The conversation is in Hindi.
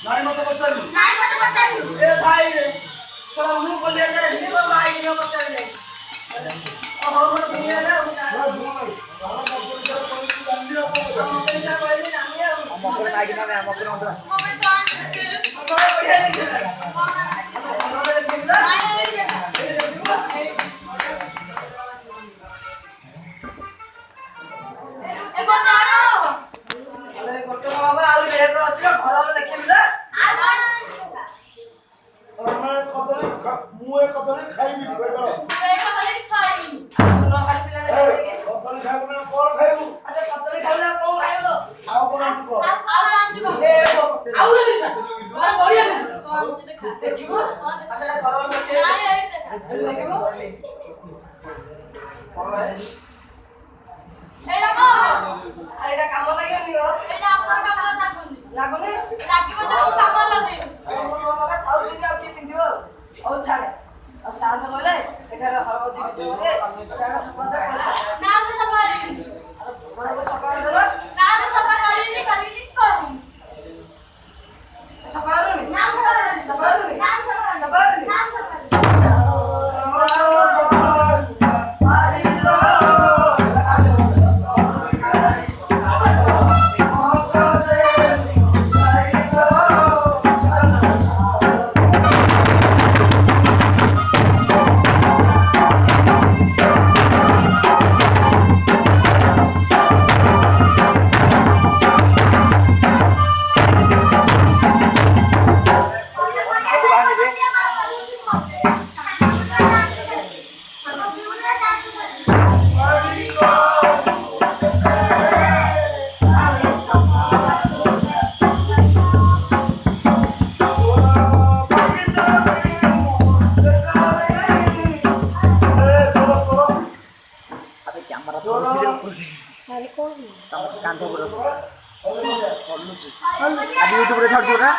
ନାଇଁ ମତେ ପଚାରିଲୁ ए भाई तो हम बोले थे नहीं वो भाई ने पकड़ ले और हम भूले ना पैसा कोई नहीं आने मकर ना गिना में मकर उठा कदली खाइबी कदली खाइबी कदली खाइबू ना कोन खाइबू अच्छा कदली खाइला कोन खाइलो आओ कोन आंटी को ए आउ रे छट कोन बढ़िया देखिबो अच्छा घर में देखे देखिबो एटा को एटा काम लागेनी हो एटा हमर काम लागोनी लागिबो तो सामान लगे मका थाउ सिंगा के पिंदियो औ छाड़े और शाम में बोले एठारे हरबदी बिचोगे एठारे सफा ना से सफा अरे बड़ा को सफा करो ना से सफा करी करू सफा करू नाम सफा करू नाम सफा कांधो पर अब यूट्यूब रे छाड़ दियो ना